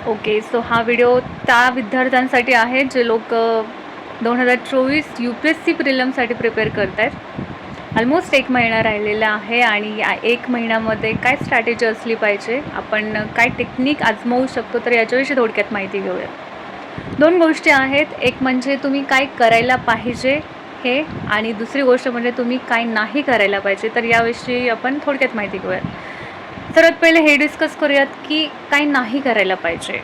Okay, so हा video त्या विद्यार्थ्यांसाठी आहे जे लोक 2024 UPSC प्रिलिमसाठी प्रिपेअर करत आहेत. ऑलमोस्ट 1 महिना राहिलेला आहे आणि या 1 महिन्यामध्ये काय स्ट्रॅटेजी असली पाहिजे, आपण काय टेक्निक आजमावू शकतो, तर याच्याविषयी थोडक्यात माहिती घेऊया. 2 गोष्टी आहेत, एक म्हणजे तुम्ही काय करायला पाहिजे हे, आणि दुसरी गोष्ट म्हणजे तुम्ही काय नाही करायला पाहिजे. तर याविषयी आपण थोडक्यात माहिती घेऊया. सर्वात पहिले हे डिस्कस करूयात की काय नाही करायला पाहिजे.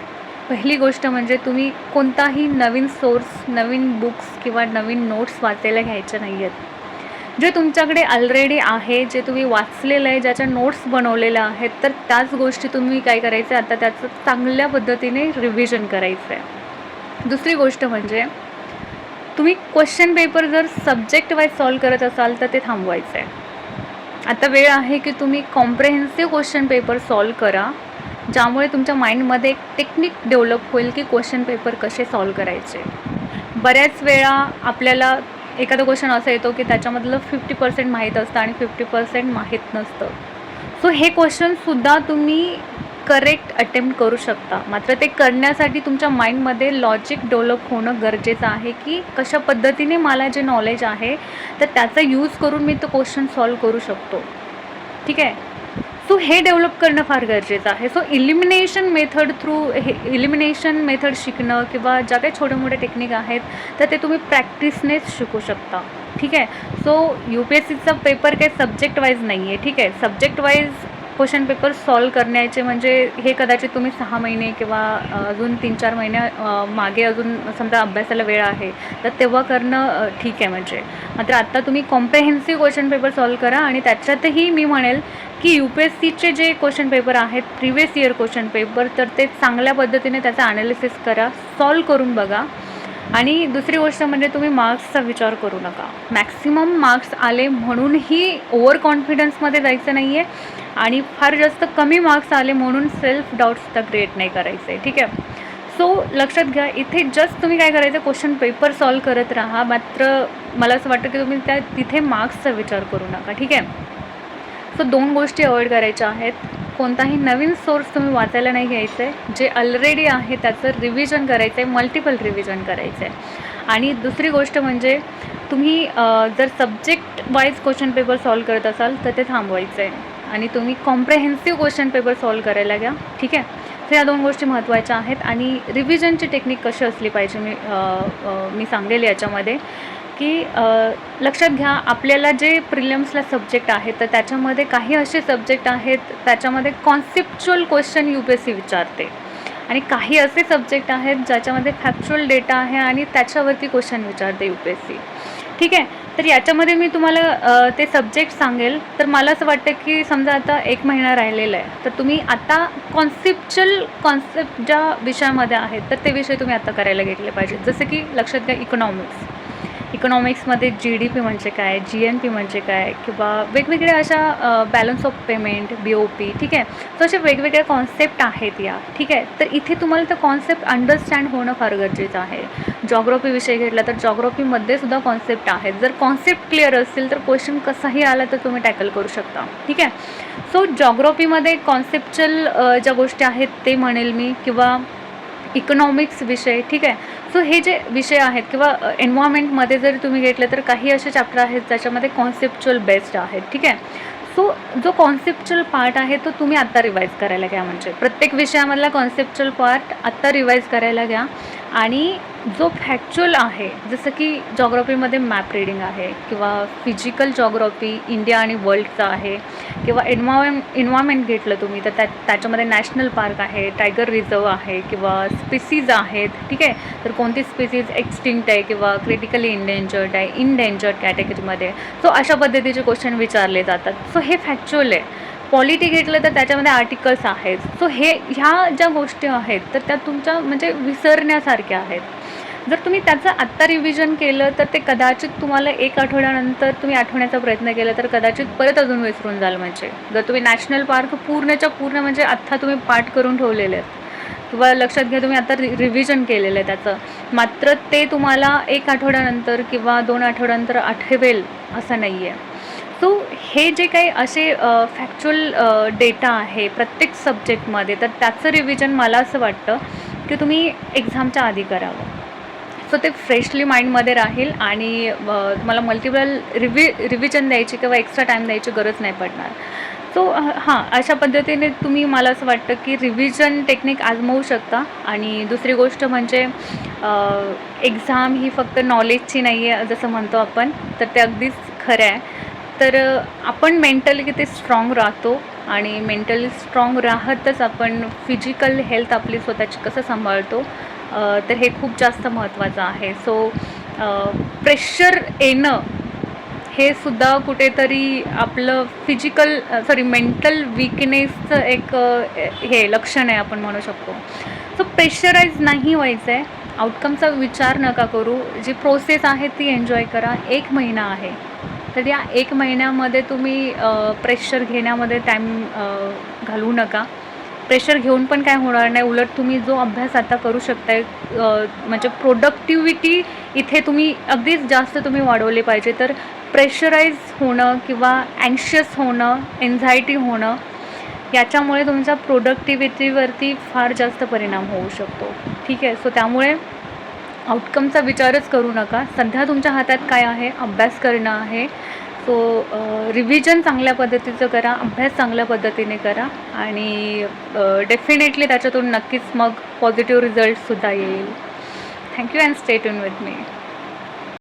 पहिली गोष्ट म्हणजे तुम्ही कोणताही नवीन सोर्स, नवीन बुक्स किंवा नवीन नोट्स वाचायला घ्यायच्या नाही आहेत. जे तुमच्याकडे ऑलरेडी आहे, जे तुम्ही वाचलेलं आहे, ज्याच्या नोट्स बनवलेल्या आहेत, तर त्याच गोष्टी तुम्ही काय करायचं आहे, आता त्याचं चांगल्या पद्धतीने रिव्हिजन करायचं आहे. दुसरी गोष्ट म्हणजे तुम्ही क्वेश्चन पेपर जर सब्जेक्ट वाईज सॉल्व करत असाल तर ते थांबवायचं आहे. आता वेळ आहे की तुम्ही कॉम्प्रेहेन्सिव्ह क्वेश्चन पेपर सॉल्व करा, ज्यामुळे तुमच्या माइंडमध्ये एक टेक्निक डेव्हलप होईल की क्वेश्चन पेपर कसे सॉल्व करायचे. बऱ्याच वेळा आपल्याला एखादा क्वेश्चन असा येतो की त्याच्यामधलं 50% माहीत असतं आणि 50% माहीत नसतं. सो हे क्वेश्चनसुद्धा तुम्ही करेक्ट अटेम्प्ट करू शकता. मात्र ते करण्यासाठी तुमच्या माइंडमध्ये लॉजिक डेव्हलप होणं गरजेचं आहे की कशा पद्धतीने मला जे नॉलेज आहे तर त्याचा यूज करून मी तो क्वेश्चन सॉल्व करू शकतो. ठीक आहे. सो हे डेव्हलप करणं फार गरजेचं आहे. सो इलिमिनेशन मेथड शिकणं किंवा ज्या काही छोटे मोठे टेक्निक आहेत तर ते तुम्ही प्रॅक्टिसनेच शिकू शकता. ठीक आहे. सो UPSCचा पेपर काही सब्जेक्ट वाईज नाही आहे. ठीक आहे. Subject wise question paper solve करण्याचे म्हणजे हे कदाचित तुम्ही 6 महिने किंवा अजून 3-4 महिन्या मागे अजून समजा अभ्यासाला वेळ आहे तर तेव्हा करणं ठीक आहे. म्हणजे मात्र आत्ता तुम्ही कॉम्प्रेहेन्सिव्ह क्वेश्चन पेपर सॉल्व करा आणि त्याच्यातही मी म्हणेल की UPSCचे जे क्वेश्चन पेपर आहेत, प्रिव्हियस इयर क्वेश्चन पेपर, तर ते चांगल्या पद्धतीने त्याचा ॲनालिसिस करा, सॉल्व करून बघा. आणि दुसरी गोष्ट म्हणजे तुम्ही मार्क्सचा विचार करू नका. मॅक्सिमम मार्क्स आले म्हणूनही ओव्हर कॉन्फिडन्समध्ये जायचं नाही आहे आणि फार जास्त कमी मार्क्स आले म्हणून सेल्फ डाऊटसुद्धा क्रिएट नाही करायचं आहे. ठीक आहे. सो लक्षात घ्या, इथे जस्ट तुम्ही काय करायचं, क्वेश्चन पेपर सॉल्व करत राहा. मात्र मला असं वाटतं की तुम्ही तिथे मार्क्सचा विचार करू नका. ठीक आहे. सो 2 गोष्टी अवॉइड करायच्या आहेत. कोणताही नवीन सोर्स तुम्ही वाचायला नाही घ्यायचं आहे. जे ऑलरेडी आहे त्याचं रिव्हिजन करायचं आहे, मल्टिपल रिव्हिजन करायचं आहे. आणि दुसरी गोष्ट म्हणजे तुम्ही जर subject wise question paper solve करत असाल तर ते थांबवायचं आहे आणि तुम्ही कॉम्प्रेहेन्सिव्ह क्वेश्चन पेपर सॉल्व करायला घ्या. ठीक आहे. तर या 2 गोष्टी महत्त्वाच्या आहेत. आणि रिव्हिजनची टेक्निक कशी असली पाहिजे मी सांगेल याच्यामध्ये की लक्षात घ्या, आपल्याला जे प्रिलिम्सला सब्जेक्ट आहेत तर त्याच्यामध्ये काही असे सब्जेक्ट आहेत त्याच्यामध्ये कॉन्सेप्च्युअल क्वेश्चन UPSC विचारते आणि काही असे सब्जेक्ट आहेत ज्याच्यामध्ये फॅक्च्युअल डेटा आहे आणि त्याच्यावरती क्वेश्चन विचारते UPSC. ठीक आहे. तर याच्यामध्ये मी तुम्हाला ते सब्जेक्ट सांगेल. तर मला असं वाटतं की समजा आता 1 महिना राहिलेला आहे तर तुम्ही आता कॉन्सेप्ट ज्या विषयामध्ये आहेत तर ते विषय तुम्ही आता करायला घेतले पाहिजेत. जसं की लक्षात घ्या, इकॉनॉमिक्समध्ये GDP म्हणजे काय, GNP म्हणजे काय, किंवा वेगवेगळ्या अशा बॅलन्स ऑफ पेमेंट, BOP. ठीक आहे. सो असे वेगवेगळ्या कॉन्सेप्ट आहेत या. ठीक आहे. तर इथे तुम्हाला तर कॉन्सेप्ट अंडरस्टँड होणं फार गरजेचं आहे. जॉग्रॉफी विषय घेतला तर जॉग्रॉफीमध्ये सुद्धा कॉन्सेप्ट आहेत. जर कॉन्सेप्ट क्लिअर असतील तर क्वेश्चन कसाही आला तर तुम्ही टॅकल करू शकता. ठीक आहे. सो जॉग्रॉफीमध्ये कॉन्सेप्च्युअल ज्या गोष्टी आहेत ते म्हणेल मी, किंवा इकॉनॉमिक्स विषय. ठीक आहे. सो हे जे विषय आहेत, किंवा एन्व्हायरमेंटमध्ये जर तुम्ही घेतलं तर काही असे चॅप्टर आहेत ज्याच्यामध्ये कॉन्सेप्च्युअल बेस्ड आहेत. ठीक आहे. सो जो कॉन्सेप्च्युअल पार्ट आहे तो तुम्ही आत्ता रिवाईज करायला घ्या. म्हणजे प्रत्येक विषयामधला कॉन्सेप्च्युअल पार्ट आत्ता रिवाईज करायला घ्या. आणि जो फॅक्च्युअल आहे, जसं की जॉग्रॉफीमध्ये मॅप रीडिंग आहे, किंवा फिजिकल जॉग्रॉफी इंडिया आणि वर्ल्डचा आहे, किंवा एन्व्हायरमेंट घेतलं तुम्ही तर त्याच्यामध्ये नॅशनल पार्क आहे, टायगर रिझर्व आहे, किंवा स्पीसीज आहेत. ठीक आहे. तर कोणती स्पीसीज एक्सटिंक्ट आहे किंवा क्रिटिकली इंडेंजर्ड कॅटेगरीमध्ये. सो अशा पद्धतीचे क्वेश्चन विचारले जातात. सो हे फॅक्च्युअल आहे. पॉलिटी घेतलं तर त्याच्यामध्ये आर्टिकल्स आहेत. सो ह्या ज्या गोष्टी आहेत तर त्या तुमच्या म्हणजे विसरण्यासारख्या आहेत. जर तुम्ही त्याचं आत्ता रिव्हिजन केलं तर ते कदाचित तुम्हाला 1 आठवड्यानंतर तुम्ही आठवण्याचा प्रयत्न केला तर कदाचित परत अजून विसरून जाल. म्हणजे जर तुम्ही नॅशनल पार्क पूर्णच्या पूर्ण म्हणजे आत्ता तुम्ही पाठ करून ठेवलेले आहेत किंवा लक्षात घ्या तुम्ही आता रिव्हिजन केलेलं आहे त्याचं, मात्र ते तुम्हाला 1 आठवड्यानंतर किंवा 2 आठवड्यानंतर आठवेल असं नाही आहे. सो हे जे काही असे फॅक्च्युअल डेटा आहे प्रत्येक सब्जेक्टमध्ये, तर त्याचं रिव्हिजन मला असं वाटतं की तुम्ही एक्झामच्या आधी करावं. सो ते फ्रेशली माइंडमध्ये राहील आणि तुम्हाला मल्टिपल रिव्हिजन द्यायची किंवा एक्स्ट्रा टाईम द्यायची गरज नाही पडणार. सो हां, अशा पद्धतीने तुम्ही, मला असं वाटतं की रिव्हिजन टेक्निक आजमावू शकता. आणि दुसरी गोष्ट म्हणजे एक्झाम ही फक्त नॉलेजची नाही आहे जसं म्हणतो आपण, तर ते अगदीच खरं आहे. तर आपण मेंटली किती स्ट्रॉंग राहतो आणि मेंटली स्ट्रॉंग राहतच आपण फिजिकल हेल्थ आपली स्वतःची कसं सांभाळतो, तर हे खूप जास्त महत्त्वाचं आहे. सो प्रेशर येणं हे सुद्धा कुठेतरी आपलं मेंटल वीकनेसचं एक हे लक्षण आहे आपण म्हणू शकतो. सो प्रेशराईज नाही व्हायचं आहे. आउटकमचा विचार नका करू. जी प्रोसेस आहे ती एन्जॉय करा. 1 महिना आहे, तर या 1 महिन्यामध्ये तुम्ही प्रेशर घेण्यामध्ये टाईम घालवू नका. प्रेशर घेऊन पण काय होणार नाही. उलट तुम्ही जो अभ्यास आता करू शकताय, म्हणजे प्रोडक्टिव्हिटी इथे तुम्ही अगदीच जास्त तुम्ही वाढवली पाहिजे. तर प्रेशराईज होणं किंवा अँशियस होणं, एन्झायटी होणं, याच्यामुळे तुमच्या प्रोडक्टिव्हिटीवरती फार जास्त परिणाम होऊ शकतो. ठीक आहे. सो त्यामुळे आउटकमचा विचारच करू नका. सध्या तुमच्या हातात काय आहे? अभ्यास करणं आहे. सो रिव्हिजन चांगल्या पद्धतीचं करा, अभ्यास चांगल्या पद्धतीने करा आणि डेफिनेटली त्याच्यातून नक्कीच मग पॉझिटिव्ह रिझल्टसुद्धा येईल. Thank you and stay tune with me.